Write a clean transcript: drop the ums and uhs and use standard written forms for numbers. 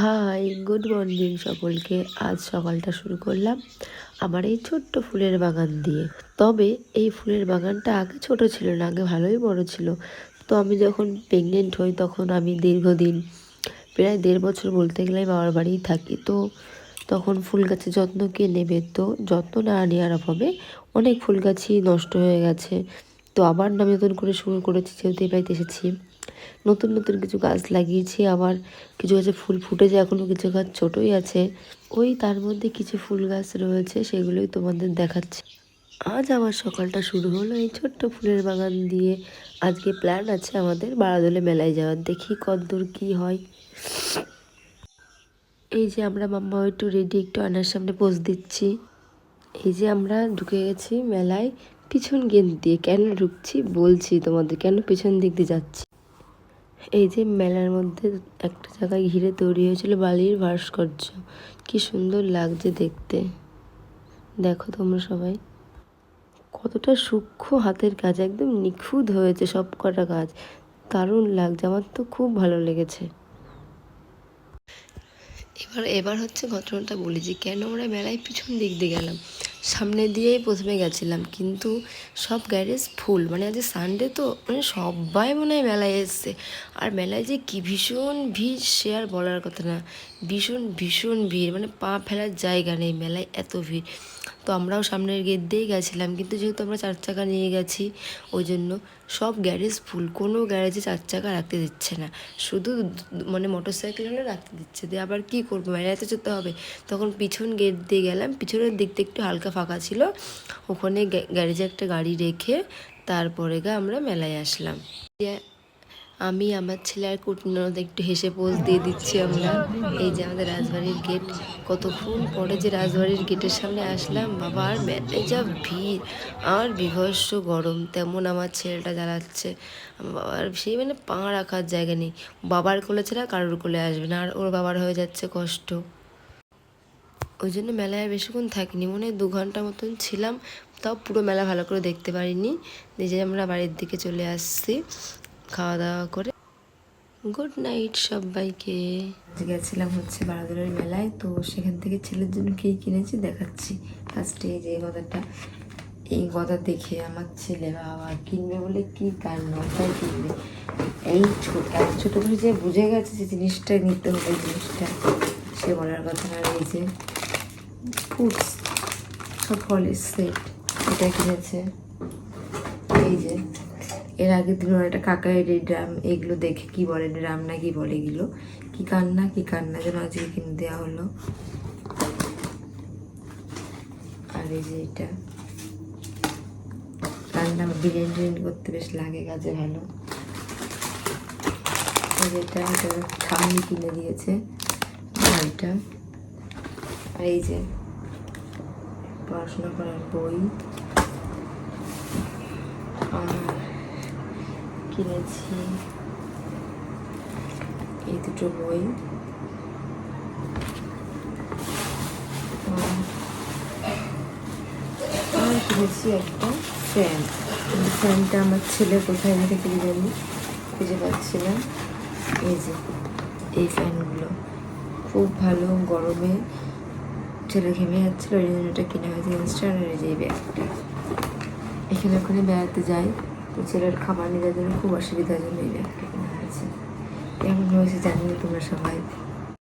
High, good morning সকলকে। আজ সকালটা শুরু করলাম আমার এই ছোট্ট ফুলের বাগান দিয়ে। তবে এই ফুলের বাগানটা আগে ছোট ছিল না, আগে ভালোই বড় ছিল। তো আমি যখন প্রেগনেন্ট হই তখন আমি দীর্ঘদিন প্রায় 1.5 বছর বলতে গেলে বাবার বাড়িই থাকি। তো তখন ফুল গাছের যত্ন কে নেবে, তো যত্ন না নেওয়ার অভাবে অনেক ফুল গাছই নষ্ট হয়ে গেছে। তো আবার আমি নতুন করে শুরু করেছি, যেহেতু এই বাড়িতে এসেছি। নতুন নতুন কিছু গাছ লাগিয়েছি, আবার কিছু গাছে ফুল ফুটেছে, এখনও কিছু গাছ ছোটোই আছে। ওই তার মধ্যে কিছু ফুল গাছ রয়েছে, সেগুলোই তোমাদের দেখাচ্ছি। আজ আমার সকালটা শুরু হলো এই ছোট্ট ফুলের বাগান দিয়ে। আজকে প্ল্যান আছে আমাদের বারাদোলে মেলায় যাওয়ার, দেখি কতদূর কি হয়। এই যে আমরা মাম্মা একটু রেডি, একটু আয়নার সামনে পোজ দিচ্ছি। এই যে আমরা ঢুকে গেছি মেলায় পিছন গেট দিয়ে। কেন ঢুকছি বলছি তোমাদের, কেন পিছন দিক দিয়ে যাচ্ছি। এই যে মেলার মধ্যে একটা জায়গায় ঘিরে তৈরি হয়েছিল বালির ভাস্কর্য, কি সুন্দর লাগছে দেখতে। দেখো তোমরা সবাই, কতটা সূক্ষ্ম হাতের কাজ, একদম নিখুঁত হয়েছে সব কটা কাজ। দারুণ লাগছে, আমার তো খুব ভালো লেগেছে। এবার হচ্ছে ঘটনাটা বলি যে কেন আমরা মেলায় পিছন দিক দিয়ে গেলাম। সামনে দিয়েই প্রথমে গেছিলাম, কিন্তু সব গ্যারেজ ফুল। মানে আজ সানডে তো, মানে সবাই মনে হয় মেলায় এসছে। আর মেলায় যে কি ভীষণ ভিড়, সে আর বলার কথা না। ভীষণ ভীষণ ভিড়, মানে পা ফেলার জায়গা নেই, মেলায় এত ভিড়। তো আমরাও সামনের গেট দিয়েই গেছিলাম, কিন্তু যেহেতু আমরা 4 চাকা নিয়ে গেছি ওই জন্য সব গ্যারেজ ফুল। কোনো গ্যারেজে 4 চাকা রাখতে দিচ্ছে না, শুধু মানে মোটর সাইকেল হলে রাখতে দিচ্ছে। দিয়ে আবার কী করবো, মেলাতে যেতে হবে। তখন পিছন গেট দিয়ে গেলাম, পিছনের দিকটা একটু হালকা ফাঁকা ছিল, ওখানে গ্যারেজে একটা গাড়ি রেখে তারপরে আমরা মেলায় আসলাম। আমি, আমার ছেলে আর কুটননদ একটু হেসে পোজ দিয়ে দিচ্ছি আমরা। এই যে আমাদের রাজবাড়ির গেট, কতক্ষণ পরে যে রাজবাড়ির গেটের সামনে আসলাম বাবা। আর মেলায় যা ভিড় আর বিভৎস গরম, তেমন আমার ছেলেটা জ্বালাচ্ছে। বাবার সেই মানে পা রাখার জায়গা নেই, বাবার কোলে ছাড়া কারোর কোলে আসবে না, আর ওর বাবার হয়ে যাচ্ছে কষ্ট। ওই জন্য মেলায় বেশিক্ষণ থাকিনি, মনে হয় 2 ঘন্টা মতন ছিলাম। তাও পুরো মেলা ভালো করে দেখতে পারিনি। নিজে আমরা বাড়ির দিকে চলে আসছি খাওয়া দাওয়া করে। গুড নাইট সবাইকে। গেছিলাম হচ্ছে বারাদুরের মেলায়, তো সেখান থেকে ছেলের জন্য কী কিনেছি দেখাচ্ছি। ফার্স্টে এই যে গদাটা, এই গদা দেখে আমার ছেলে বাবা কিনবে বলে কি কান্না, তাই কিনবে। এই ছোটো করে যে বুঝে গেছে যে জিনিসটা নিতে হবে, জিনিসটা সে বলার কথা না। এই যে ফুডস, সব ফলের সেট, এটা কিনেছে। এই যে এর আগের দিন একটা কাকায়ের এই ড্রাম, এগুলো দেখে কি বলে ড্রাম না কি বলে, এগুলো কি কান্না যেন আজকে কিনে দেওয়া হলো। আর এই যে এটা রান্না বিরিয়ানি করতে বেশ লাগে, কাজে ভালো। এটা ঠাম্মি কিনে দিয়েছে এটা। আর এই যে পড়াশোনা করার বই, আর কিনেছি এই 2টো বই। আর কিনেছি একটা ফ্যান। ফ্যানটা আমার ছেলে কোথায় রেখে দিয়ে জানি, খুঁজে পাচ্ছিলাম। এই যে এই ফ্যানগুলো খুব ভালো, গরমে ছেলে ঘেমে যাচ্ছিলো, ওই জন্য এটা কিনে হয়েছে ইনস্টার। আর এই যে এই ব্যাগটা, এখানে ওখানে বেড়াতে যাই, তো ছেলের খাবার নিয়ে যাওয়ার জন্য খুব অসুবিধার জন্য এই ব্যাগটা কেনা হয়েছে। কেমন হয়েছে জানিও তোমরা সবাই।